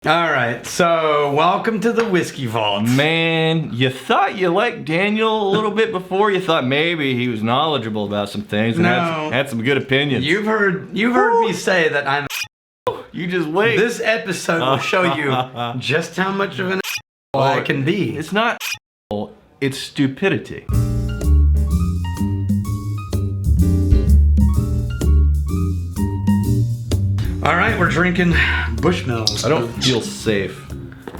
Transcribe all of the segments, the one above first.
All right, so welcome to the Whiskey Vault. Man, you thought you liked Daniel a little bit before. You thought maybe he was knowledgeable about some things and had some good opinions. You've heard me say that I'm. You just wait. This episode will show you just how much of an I can be. It's not it's stupidity. All right, we're drinking Bushmills. I don't feel safe.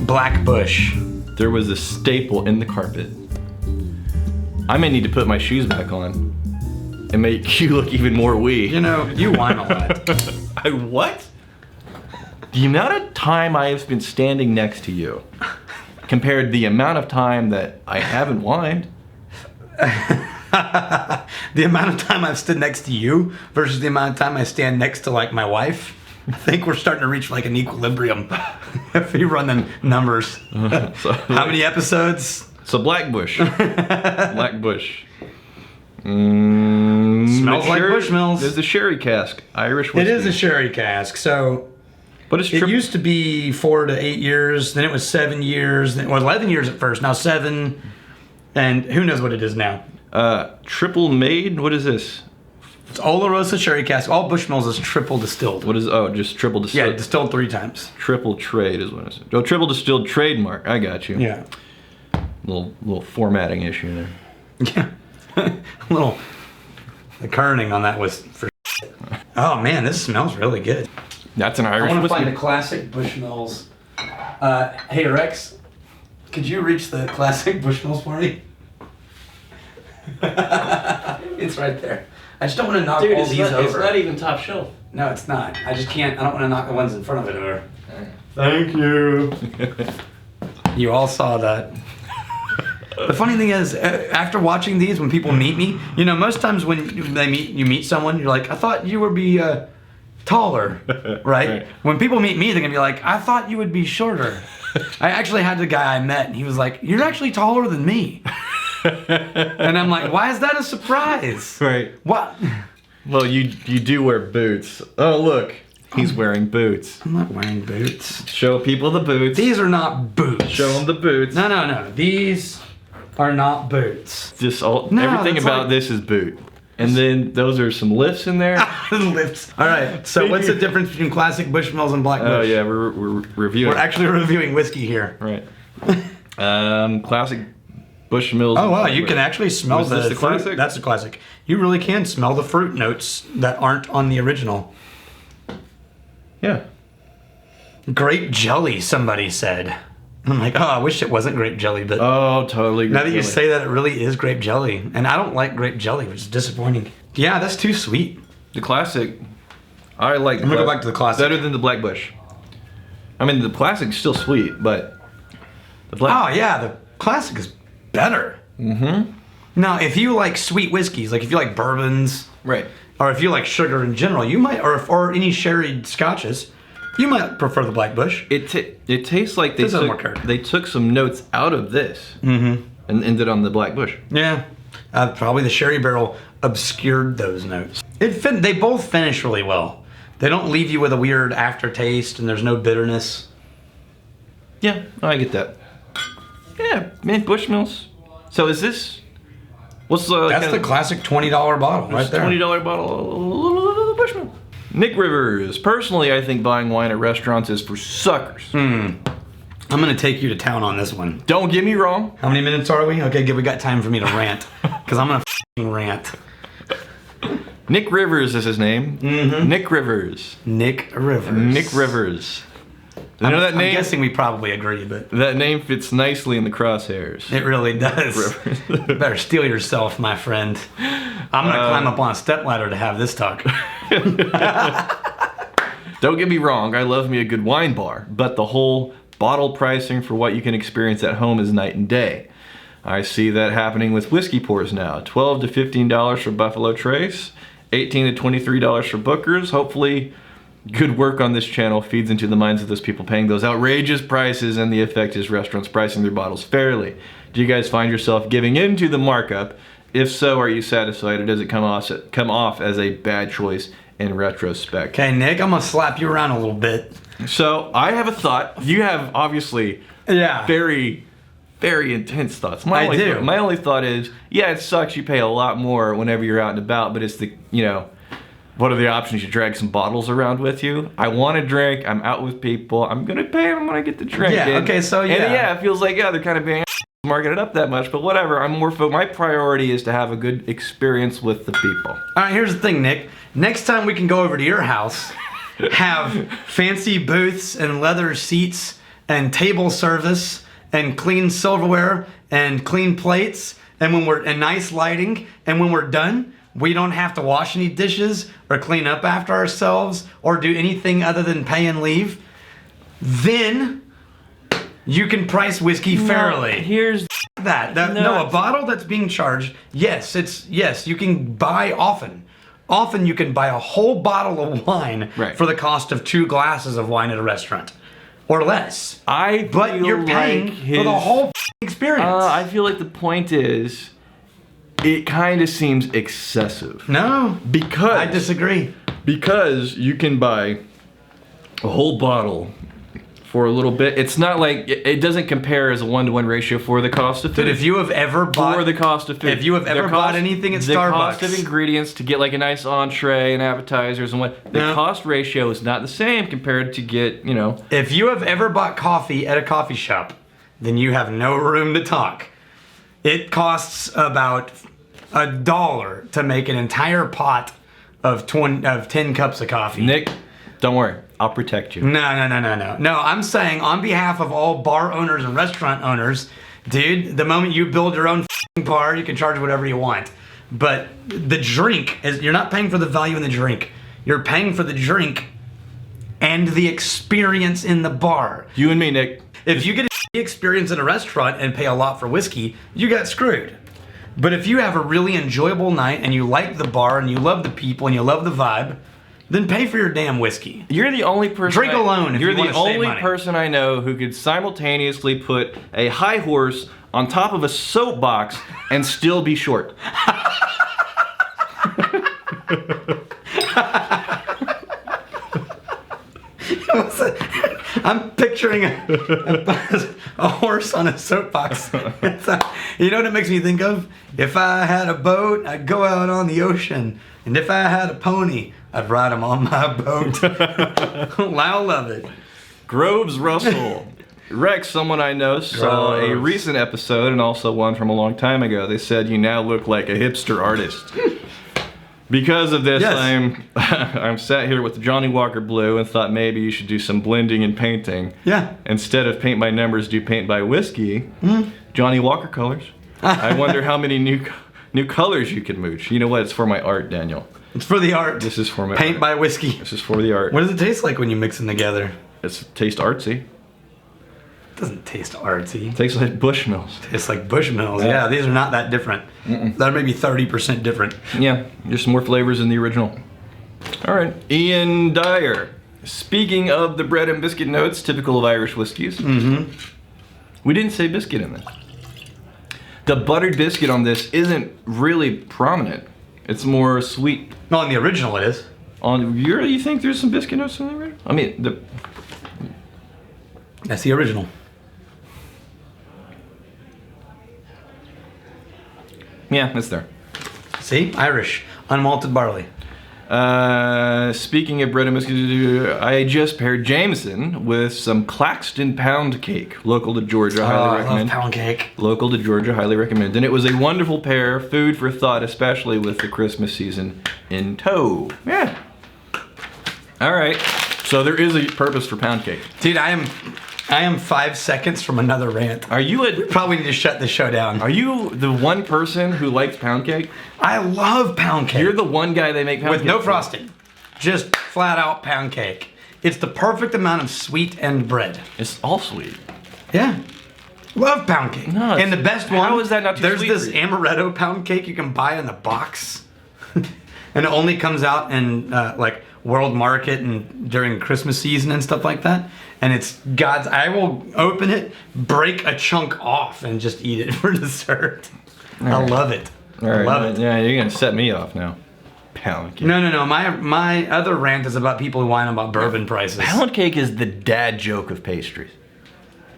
Black Bush. There was a staple in the carpet. I may need to put my shoes back on and make you look even more wee. You know, you whine a lot. I what? The amount of time I have been standing next to you compared to the amount of time that I haven't whined. The amount of time I've stood next to you versus the amount of time I stand next to like my wife. I think we're starting to reach like an equilibrium if you run the numbers. How many episodes? So Black Bush. Black Bush. Smells like Bushmills. There's a sherry cask. Irish whiskey. It is a sherry cask. So but it used to be 4 to 8 years. Then it was 7 years. Then it was 11 years at first. Now 7. And who knows what it is now. Triple made? What is this? It's Olorosa sherry cask. All Bushmills is triple distilled. What is? Oh, just triple distilled. Yeah, distilled 3 times. Triple trade is what it is. Oh, triple distilled trademark. I got you. Yeah. Little formatting issue there. Yeah. The kerning on that was for. Oh man, this smells really good. That's an Irish I want to whiskey. find a classic Bushmills. Hey Rex, could you reach the classic Bushmills for me? It's right there. I just don't want to knock all these over. It's not even top shelf. No, it's not. I just can't. I don't want to knock the ones in front of it over. Thank you. You all saw that. The funny thing is, after watching these, when people meet me, you know, most times when you meet someone, you're like, I thought you would be taller, right? When people meet me, they're gonna be like, I thought you would be shorter. I actually had the guy I met, and he was like, you're actually taller than me. And I'm like, why is that a surprise? Right. What? Well, you do wear boots. Oh, look. He's wearing boots. I'm not wearing boots. Show people the boots. These are not boots. Show them the boots. No. These are not boots. Just No, everything that's about like- this is boot. And then those are some lifts in there. Lifts. All right. So what's the difference between classic Bushmills and Black Bush? Oh yeah, we're reviewing. We're actually reviewing whiskey here. Right. Classic Bushmills. Oh wow, you can actually smell Was this the fruit. classic? That's the classic. You really can smell the fruit notes that aren't on the original. Yeah. Grape jelly, somebody said. I'm like, oh, I wish it wasn't grape jelly, but Oh, totally. now that you really. say that, it really is grape jelly. And I don't like grape jelly, which is disappointing. Yeah, that's too sweet. The classic, I like. I'm gonna go back to the classic. Better than the Black Bush. I mean, the classic's still sweet, but the Black. Oh yeah, the classic is better. Mm-hmm. Now, if you like sweet whiskeys, like if you like bourbons, Right. or if you like sugar in general, you might, or any sherried scotches, you might prefer the Black Bush. It tastes like This has more character. they took some notes out of this and ended on the Black Bush. Yeah, probably the sherry barrel obscured those notes. They both finish really well. They don't leave you with a weird aftertaste, and there's no bitterness. Yeah, I get that. Yeah, man, Bushmills. So is this? What's That's the classic $20 bottle right there. $20 bottle Bushmill. Nick Rivers. Personally, I think buying wine at restaurants is for suckers. I'm gonna take you to town on this one. Don't get me wrong. How many minutes are we? Okay, good. We got time for me to rant, because I'm gonna rant. Nick Rivers is his name. Mm-hmm. Nick Rivers. Nick Rivers. Nick Rivers. You know that name? I'm guessing we probably agree, but That name fits nicely in the crosshairs. it really does. Rivers. You better steel yourself, my friend. I'm gonna climb up on a stepladder to have this talk. Don't get me wrong, I love me a good wine bar, but the whole bottle pricing for what you can experience at home is night and day. I see that happening with whiskey pours now. $12 to $15 for Buffalo Trace, $18 to $23 for Booker's. Hopefully, good work on this channel feeds into the minds of those people paying those outrageous prices, and the effect is restaurants pricing their bottles fairly. Do you guys find yourself giving in to the markup? If so, are you satisfied, or does it come off as a bad choice in retrospect? Okay, Nick, I'm gonna slap you around a little bit. So I have a thought. You have obviously very, very intense thoughts. My only thought is, yeah, it sucks. You pay a lot more whenever you're out and about, but it's the, what are the options? You drag some bottles around with you. I want to drink. I'm out with people. I'm gonna pay. I'm gonna get the drink. Yeah. Okay. So yeah. And it feels like they're kind of being marking it up that much, but whatever. My priority is to have a good experience with the people. All right. Here's the thing, Nick. Next time we can go over to your house, have fancy booths and leather seats and table service and clean silverware and clean plates and nice lighting, and when we're done, we don't have to wash any dishes or clean up after ourselves or do anything other than pay and leave. Then you can price whiskey fairly. Here's that. No, a bottle that's being charged. Yes, you can buy often. Often you can buy a whole bottle of wine for the cost of 2 glasses of wine at a restaurant. Or less. But you're paying for the whole experience. I feel like the point is, it kind of seems excessive. No. Because I disagree. Because you can buy a whole bottle for a little bit. It's not like, it doesn't compare as a 1-to-1 ratio for the cost of food. But if you have ever bought... For the cost of food. If you have ever bought anything at Starbucks... The cost of ingredients to get like a nice entree and appetizers and what... The cost ratio is not the same compared to get, If you have ever bought coffee at a coffee shop, then you have no room to talk. It costs about $1 to make an entire pot of 10 cups of coffee. Nick, don't worry. I'll protect you. No. No, I'm saying on behalf of all bar owners and restaurant owners, dude, the moment you build your own bar, you can charge whatever you want. But the drink, you're not paying for the value in the drink. You're paying for the drink and the experience in the bar. You and me, Nick. If you get a experience in a restaurant and pay a lot for whiskey, you got screwed. But if you have a really enjoyable night and you like the bar and you love the people and you love the vibe, then pay for your damn whiskey. You're the only person. Drink alone if you want to save money. You're the only person I know who could simultaneously put a high horse on top of a soapbox and still be short. I'm picturing a horse on a soapbox. You know what it makes me think of? If I had a boat, I'd go out on the ocean. And if I had a pony, I'd ride him on my boat. I love it. Groves Russell. Rex, someone I know, saw a recent episode and also one from a long time ago. They said you now look like a hipster artist. Because of this, I'm sat here with the Johnny Walker Blue and thought maybe you should do some blending and painting. Yeah. Instead of paint by numbers, do paint by whiskey. Johnny Walker colors. I wonder how many new colors you could mooch. You know what? It's for my art, Daniel. It's for the art. This is for my paint art. By whiskey. This is for the art. What does it taste like when you mix them together? It tastes artsy. It doesn't taste artsy. It tastes like Bushmills. Tastes like Bushmills. Yeah, these are not that different. They're maybe 30% different. Yeah, just more flavors than the original. All right, Ian Dyer. Speaking of the bread and biscuit notes, typical of Irish whiskeys. We didn't say biscuit in this. The buttered biscuit on this isn't really prominent. It's more sweet. No, on the original it is. You think there's some biscuit notes in the original? I mean, that's the original. Yeah, it's there. See? Irish. Unmalted barley. Speaking of bread and biscuits, I just paired Jameson with some Claxton pound cake, local to Georgia, highly recommend. I love pound cake. Local to Georgia, highly recommend. And it was a wonderful pair, food for thought, especially with the Christmas season in tow. Yeah. All right. So there is a purpose for pound cake. Dude, I am 5 seconds from another rant. We probably need to shut the show down. Are you the one person who likes pound cake? I love pound cake. You're the one guy they make pound cake with no frosting. Just flat out pound cake. It's the perfect amount of sweet and bread. It's all sweet. Yeah. Love pound cake. No, and the best one, how is that not too there's sweet this amaretto pound cake you can buy in the box. And it only comes out in like World Market and during Christmas season and stuff like that. And it's God's, I will open it, break a chunk off and just eat it for dessert. I love it. All right. I love it. Yeah, you're gonna set me off now. pound cake. No. My other rant is about people who whine about bourbon prices. Pound cake is the dad joke of pastries.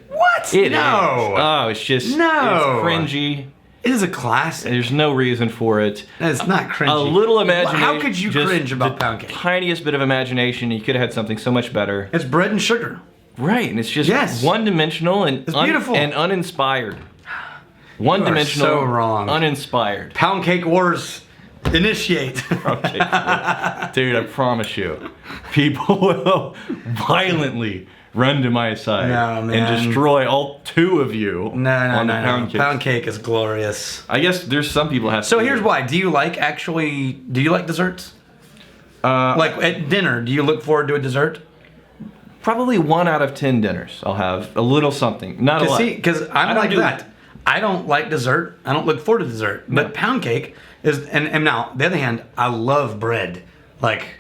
What? It No. is. Oh, it's just No. It's cringy. It is a classic. There's no reason for it. It's not cringy. A little imagination. How could you just cringe about the pound cake? Tiniest bit of imagination, you could have had something so much better. It's bread and sugar. Right, and it's just Yes. one-dimensional and It's beautiful. and uninspired. One-dimensional, so wrong. uninspired. Pound cake wars initiate. Okay, dude, I promise you, people will violently run to my side No, man. and destroy all two of you No. on the pound cake. Pound cake is glorious. I guess there's some people have. So to here's why. Do you like desserts? Like at dinner, do you look forward to a dessert? Probably 1 out of 10 dinners. I'll have a little something, not a lot. See, because I'm like that. I don't like dessert. I don't look forward to dessert. No. But pound cake is, and now, on the other hand, I love bread. Like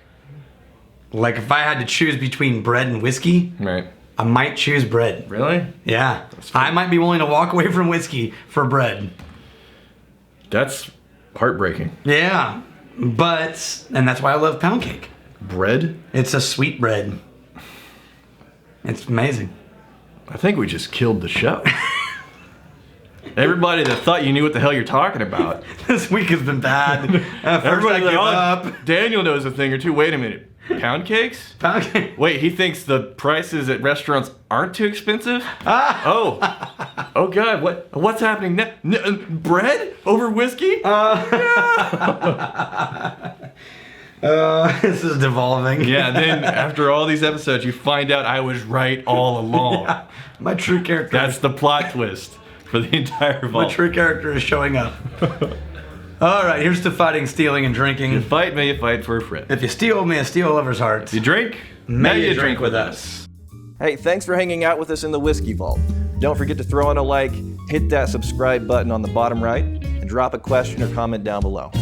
if I had to choose between bread and whiskey, Right. I might choose bread. Really? Yeah. I might be willing to walk away from whiskey for bread. That's heartbreaking. Yeah. And that's why I love pound cake. Bread? It's a sweet bread. It's amazing. I think we just killed the show. Everybody that thought you knew what the hell you're talking about. This week has been bad. First I give up. Daniel knows a thing or two. Wait a minute. Pound cakes? Pound cake. Wait, he thinks the prices at restaurants aren't too expensive? Oh God, what's happening now? Bread over whiskey? This is devolving. Yeah, then after all these episodes, you find out I was right all along. Yeah, my true character. That's the plot twist for the entire vault. My true character is showing up. All right, here's to fighting, stealing, and drinking. You fight me, you fight for a friend. If you steal, may I steal a lover's heart. You drink, May you drink with us. Hey, thanks for hanging out with us in the Whiskey Vault. Don't forget to throw in a like, hit that subscribe button on the bottom right, and drop a question or comment down below.